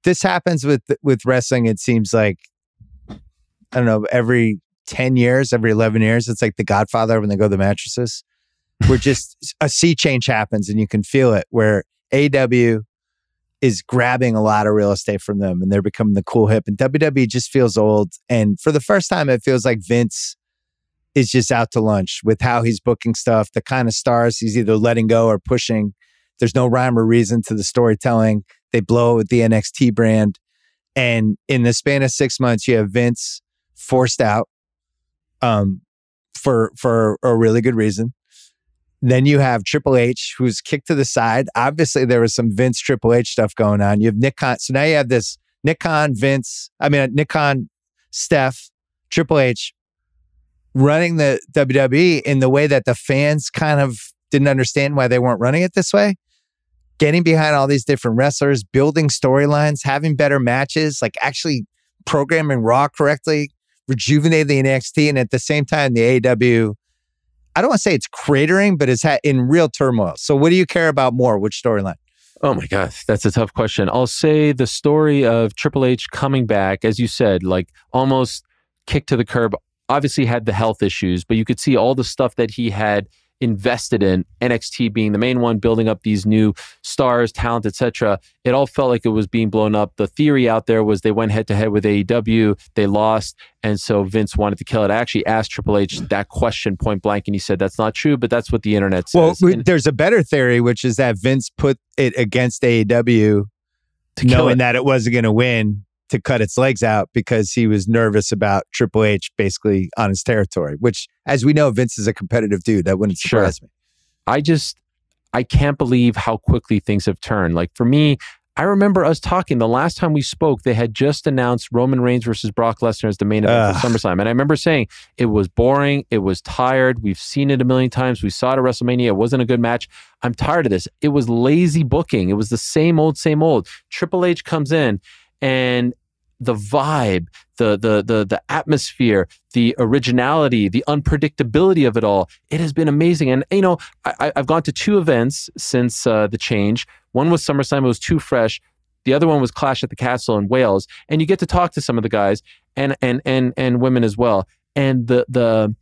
this happens with wrestling. It seems like, I don't know, every 10 years, every 11 years, it's like The Godfather when they go to the mattresses, where just a sea change happens and you can feel it, where AEW is grabbing a lot of real estate from them and they're becoming the cool hip, and WWE just feels old. And for the first time, it feels like Vince is just out to lunch with how he's booking stuff, the kind of stars he's either letting go or pushing. There's no rhyme or reason to the storytelling. They blow it with the NXT brand. And in the span of 6 months, you have Vince forced out for a really good reason. Then you have Triple H, who's kicked to the side. Obviously, there was some Vince Triple H stuff going on. You have Nick Khan. So now you have this Nick Khan, Steph, Triple H running the WWE in the way that the fans kind of didn't understand why they weren't running it this way. Getting behind all these different wrestlers, building storylines, having better matches, like actually programming Raw correctly, rejuvenating the NXT, and at the same time, the AEW, I don't want to say it's cratering, but it's in real turmoil. So what do you care about more? Which storyline? Oh my God, that's a tough question. I'll say the story of Triple H coming back, as you said, like almost kicked to the curb, obviously had the health issues, but you could see all the stuff that he had invested in, NXT being the main one, building up these new stars, talent, etc. It all felt like it was being blown up. The theory out there was they went head to head with AEW, they lost, and so Vince wanted to kill it. I actually asked Triple H that question point blank, and he said that's not true, but that's what the internet says. Well, there's a better theory, which is that Vince put it against AEW, knowing that it wasn't going to win, to cut its legs out because he was nervous about Triple H basically on his territory, which, as we know, Vince is a competitive dude. That wouldn't surprise me. I can't believe how quickly things have turned. Like for me, I remember us talking the last time we spoke, they had just announced Roman Reigns versus Brock Lesnar as the main event for SummerSlam. And I remember saying it was boring. It was tired. We've seen it a million times. We saw it at WrestleMania. It wasn't a good match. I'm tired of this. It was lazy booking. It was the same old, same old. Triple H comes in, and the vibe, the atmosphere, the originality, the unpredictability of it all, it has been amazing. And, you know, I've gone to 2 events since the change. One was SummerSlam, it was too fresh. The other one was Clash at the Castle in Wales. And you get to talk to some of the guys and women as well. And the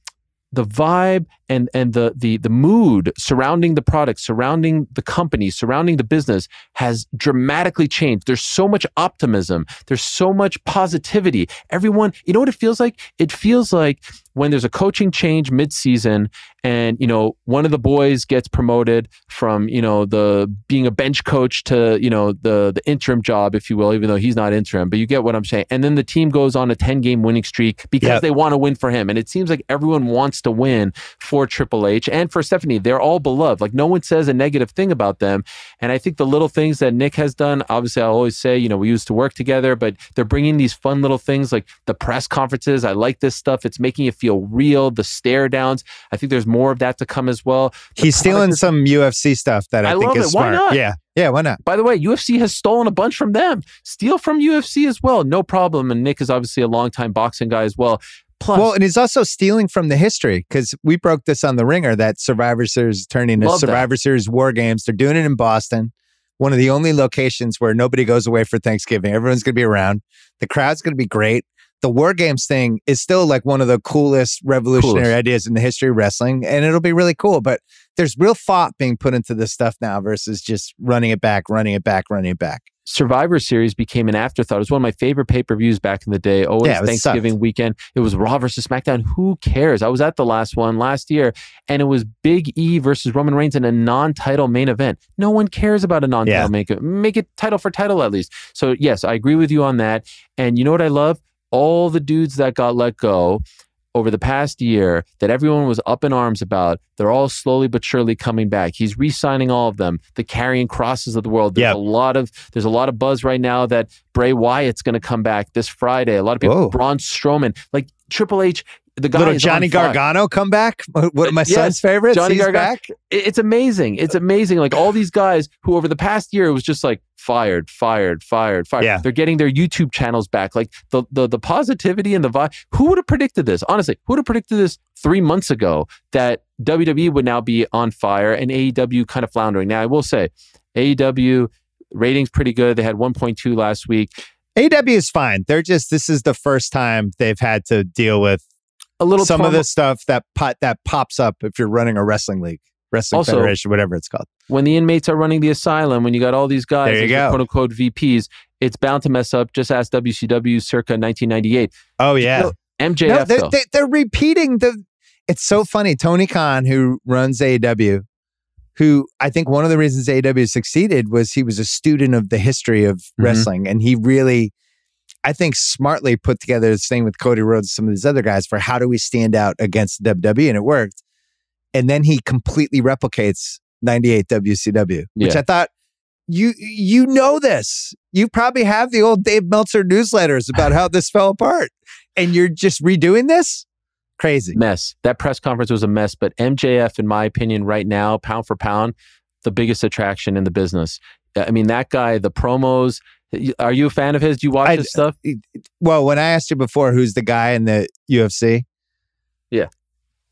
vibe and the mood surrounding the product, surrounding the company, surrounding the business has dramatically changed. There's so much optimism. There's so much positivity. Everyone, you know what it feels like? It feels like when there's a coaching change mid-season and, you know, one of the boys gets promoted from, you know, the being a bench coach to, you know, the interim job, if you will, even though he's not interim, but you get what I'm saying. And then the team goes on a 10-game winning streak because they want to win for him. And it seems like everyone wants to win for Triple H and for Stephanie. They're all beloved. Like no one says a negative thing about them. And I think the little things that Nick has done, obviously I always say, you know, we used to work together, but they're bringing these fun little things like the press conferences. I like this stuff. It's making it feel real. The stare downs. I think there's more of that to come as well. He's stealing some UFC stuff that I think is smart. Why not? Yeah, why not? By the way, UFC has stolen a bunch from them. Steal from UFC as well. No problem. And Nick is obviously a longtime boxing guy as well. Plus, well, and he's also stealing from the history, because we broke this on the Ringer that Survivor Series is turning into Survivor Series War Games. They're doing it in Boston, one of the only locations where nobody goes away for Thanksgiving. Everyone's going to be around. The crowd's going to be great. The War Games thing is still like one of the coolest revolutionary ideas in the history of wrestling, and it'll be really cool. But there's real thought being put into this stuff now versus just running it back. Survivor Series became an afterthought. It was one of my favorite pay-per-views back in the day. Always Thanksgiving weekend. It was Raw versus SmackDown. Who cares? I was at the last one last year, and it was Big E versus Roman Reigns in a non-title main event. No one cares about a non-title main event. Make it title for title at least. So yes, I agree with you on that. And you know what I love? All the dudes that got let go over the past year that everyone was up in arms about, they're all slowly but surely coming back. He's re-signing all of them. The Karrion Crosses of the world. There's a lot of buzz right now that Bray Wyatt's going to come back this Friday. A lot of people, Braun Strowman, like Triple H. The guy little Johnny Gargano come back. One of my son's favorites. Johnny He's Gargano. back. It's amazing. It's amazing. Like all these guys who over the past year, it was just like fired. Yeah. They're getting their YouTube channels back. Like the positivity and the vibe. Who would have predicted this? Honestly, who would have predicted this 3 months ago that WWE would now be on fire and AEW kind of floundering? Now, I will say, AEW, Ratings pretty good. They had 1.2 last week. AEW is fine. This is the first time they've had to deal with a little some of the stuff that pops up if you're running a wrestling league, federation, whatever it's called. When the inmates are running the asylum, when you got all these guys as quote unquote VPs, it's bound to mess up. Just ask WCW circa 1998. Oh yeah, MJF. They're repeating It's so funny. Tony Khan, who runs AEW, who I think one of the reasons AEW succeeded was he was a student of the history of wrestling, and he really, I think, smartly put together this thing with Cody Rhodes and some of these other guys for how do we stand out against WWE, and it worked. And then he completely replicates 98 WCW, which I thought, you know this. You probably have the old Dave Meltzer newsletters about how this fell apart, and you're just redoing this? Crazy. Mess. That press conference was a mess, but MJF, in my opinion, right now, pound for pound, the biggest attraction in the business. I mean, that guy, the promos. Are you a fan of his? Do you watch his stuff? Well, when I asked you before, who's the guy in the UFC? Yeah.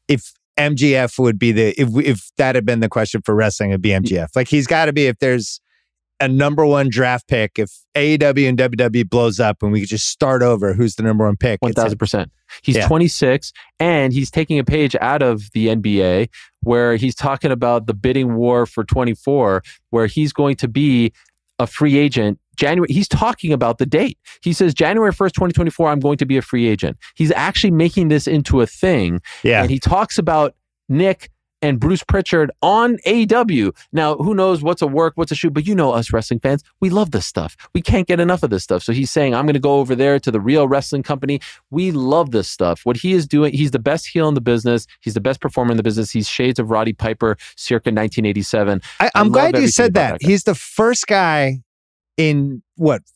If MJF would be if that had been the question for wrestling, it'd be MJF. Like, he's got to be, if there's a number one draft pick, if AEW and WWE blows up and we could just start over, who's the number one pick? 1,000%. He's 26, and he's taking a page out of the NBA where he's talking about the bidding war for 24, where he's going to be a free agent. January. He's talking about the date. He says January 1st, 2024, I'm going to be a free agent. He's actually making this into a thing. Yeah. And he talks about Nick and Bruce Pritchard on AEW. Now, who knows what's a work, what's a shoot, but you know us wrestling fans, we love this stuff. We can't get enough of this stuff. So he's saying, I'm going to go over there to the real wrestling company. We love this stuff. What he is doing, he's the best heel in the business. He's the best performer in the business. He's shades of Roddy Piper circa 1987. I'm glad you said that. He's the first guy in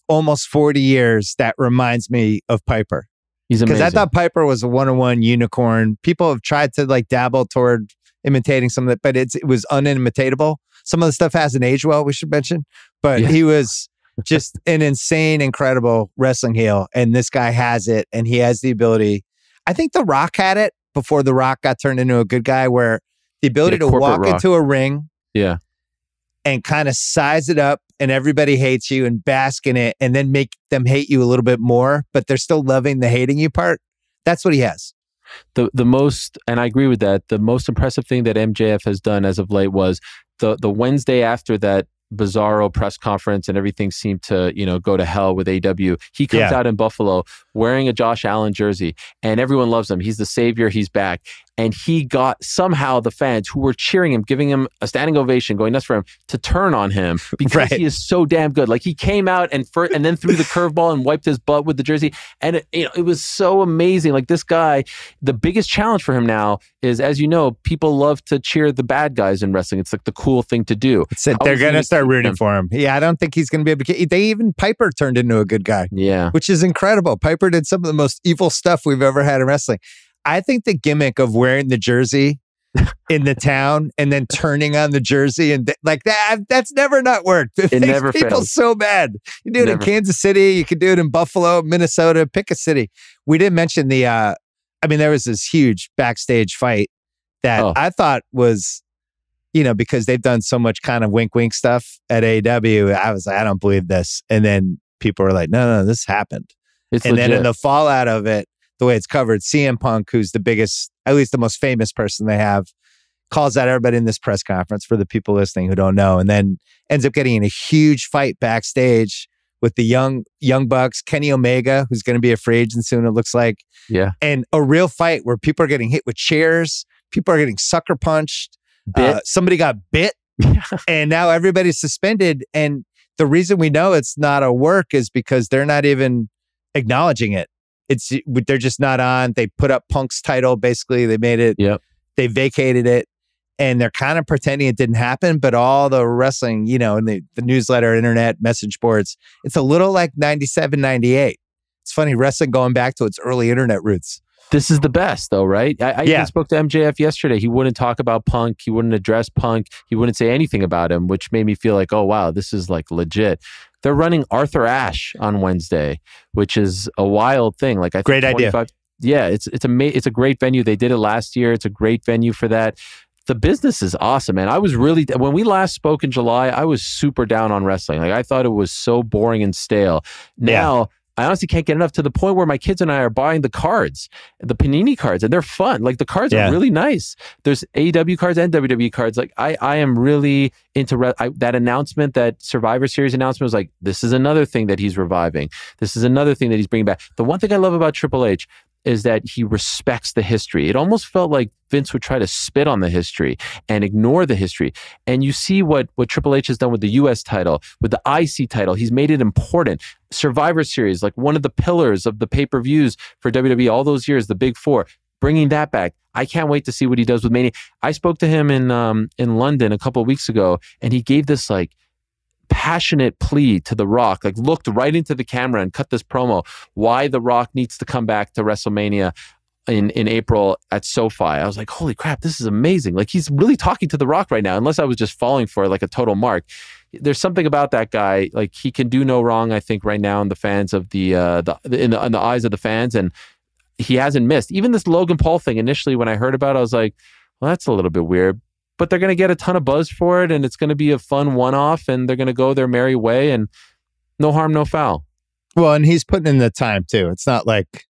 almost 40 years that reminds me of Piper. He's amazing. Because I thought Piper was a one-on-one unicorn. People have tried to dabble toward imitating some of it, but it was unimitatable. Some of the stuff hasn't aged well, we should mention, but he was just an insane, incredible wrestling heel. And this guy has it, and he has the ability. I think The Rock had it before The Rock got turned into a good guy, where the ability to walk into a ring and kind of size it up, and everybody hates you, and bask in it, and then make them hate you a little bit more, but they're still loving the hating you part. That's what he has. The most, and I agree with that, the most impressive thing that MJF has done as of late was the Wednesday after that bizarro press conference and everything seemed to, go to hell with AEW. He comes out in Buffalo wearing a Josh Allen jersey, and everyone loves him. He's the savior. He's back. And he got somehow the fans who were cheering him, giving him a standing ovation, going nuts for him, to turn on him because he is so damn good. Like, he came out and then threw the curveball and wiped his butt with the jersey. And it was so amazing. Like, this guy, the biggest challenge for him now is, as you know, people love to cheer the bad guys in wrestling. It's like the cool thing to do. They're going to start rooting for him. Yeah, I don't think he's going to be able to. Piper turned into a good guy. Yeah. Which is incredible. Piper did some of the most evil stuff we've ever had in wrestling. I think the gimmick of wearing the jersey in the town and then turning on the jersey and that's never not worked. It never makes people fails. so mad. You do it in Kansas City. You could do it in Buffalo, Minnesota. Pick a city. We didn't mention there was this huge backstage fight that I thought was, because they've done so much kind of wink stuff at AEW. I was like, I don't believe this. And then people were like, no, this happened. It's and legit. then in the fallout of it, the way it's covered, CM Punk, who's the biggest, at least the most famous person they have, calls out everybody in this press conference for the people listening who don't know, and then ends up getting in a huge fight backstage with the young Bucks, Kenny Omega, who's going to be a free agent soon, it looks like. Yeah. And a real fight where people are getting hit with chairs, people are getting sucker punched, somebody got bit, and now everybody's suspended. And the reason we know it's not a work is because they're not even acknowledging it. They're just not on. They put up Punk's title. Basically, they made it. Yep. They vacated it, and they're kind of pretending it didn't happen. But all the wrestling, in the newsletter, internet, message boards, it's a little like 97, 98. It's funny, wrestling going back to its early internet roots. This is the best, though, right? I even spoke to MJF yesterday. He wouldn't talk about Punk. He wouldn't address Punk. He wouldn't say anything about him, which made me feel like, oh, wow, this is like legit. They're running Arthur Ashe on Wednesday, which is a wild thing. Like, I think great idea. Yeah, it's a great venue. They did it last year. It's a great venue for that. the business is awesome, man. I was really, when we last spoke in July, I was super down on wrestling. Like I thought it was so boring and stale. Now, I honestly can't get enough, to the point where my kids and I are buying the cards, the Panini cards, and they're fun. Like the cards are really nice. There's AEW cards and WWE cards. Like I am really into that announcement, that Survivor Series announcement was like, this is another thing that he's reviving. This is another thing that he's bringing back. The one thing I love about Triple H is that he respects the history. It almost felt like Vince would try to spit on the history and ignore the history. And you see what Triple H has done with the US title, with the IC title. He's made it important. Survivor Series, like one of the pillars of the pay-per-views for WWE all those years, the Big Four, bringing that back. I can't wait to see what he does with Mania. I spoke to him in London a couple of weeks ago, and he gave this like passionate plea to The Rock, like looked right into the camera and cut this promo why The Rock needs to come back to WrestleMania in April at SoFi. I was like, holy crap, this is amazing. Like he's really talking to The Rock right now, unless I was just falling for like a total mark. There's something about that guy. Like he can do no wrong, I think, right now in the fans of in the eyes of the fans, and he hasn't missed. Even this Logan Paul thing, initially when I heard about it, I was like, well, that's a little bit weird. But they're going to get a ton of buzz for it, and it's going to be a fun one-off, and they're going to go their merry way, and no harm, no foul. Well, and he's putting in the time, too. It's not like,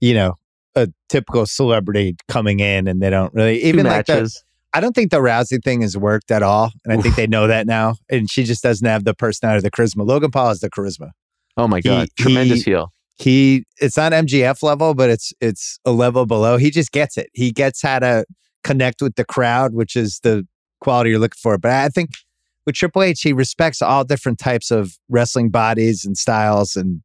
a typical celebrity coming in and they don't really... Even like I don't think the Rousey thing has worked at all, and I think they know that now, and she just doesn't have the personality, the charisma. Logan Paul has the charisma. Oh, my God. Tremendous heel. It's not MGF level, but it's a level below. He just gets it. He gets how to connect with the crowd, which is the quality you're looking for. But I think with Triple H, he respects all different types of wrestling bodies and styles. And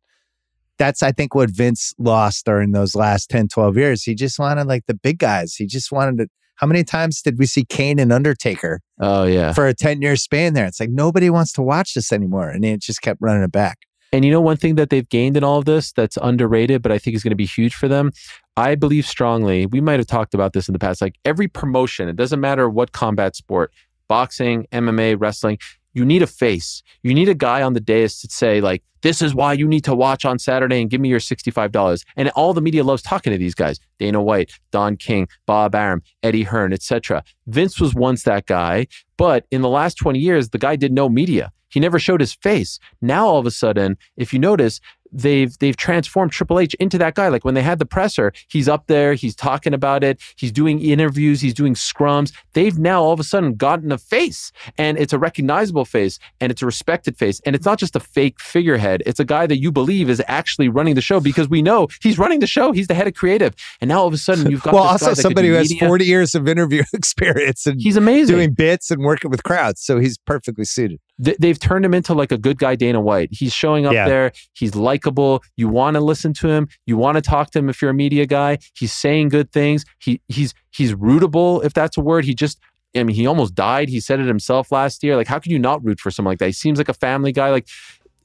that's, I think, what Vince lost during those last 10, 12 years. He just wanted like the big guys. He just wanted to... How many times did we see Kane and Undertaker? Oh, yeah. For a 10-year span there. It's like nobody wants to watch this anymore. And it just kept running it back. And you know, one thing that they've gained in all of this that's underrated, but I think is going to be huge for them, I believe strongly, we might have talked about this in the past, like every promotion, it doesn't matter what combat sport, boxing, MMA, wrestling, you need a face. You need a guy on the dais to say like, this is why you need to watch on Saturday and give me your $65. And all the media loves talking to these guys. Dana White, Don King, Bob Arum, Eddie Hearn, etc. Vince was once that guy, but in the last 20 years, the guy did no media. He never showed his face. Now, all of a sudden, if you notice, they've transformed Triple H into that guy. Like when they had the presser, he's up there, he's talking about it, he's doing interviews, he's doing scrums. They've now all of a sudden gotten a face, and it's a recognizable face, and it's a respected face, and it's not just a fake figurehead. It's a guy that you believe is actually running the show, because we know he's running the show. He's the head of creative, and now all of a sudden you've got well, this also guy that somebody who has media. 40 years of interview experience, and he's amazing, doing bits and working with crowds, so he's perfectly suited. They've turned him into like a good guy Dana White. He's showing up there. He's likable. You want to listen to him. You want to talk to him if you're a media guy. He's saying good things. He's rootable, if that's a word. He almost died. He said it himself last year. Like, how can you not root for someone like that? He seems like a family guy. Like,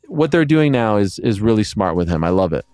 what they're doing now is really smart with him. I love it.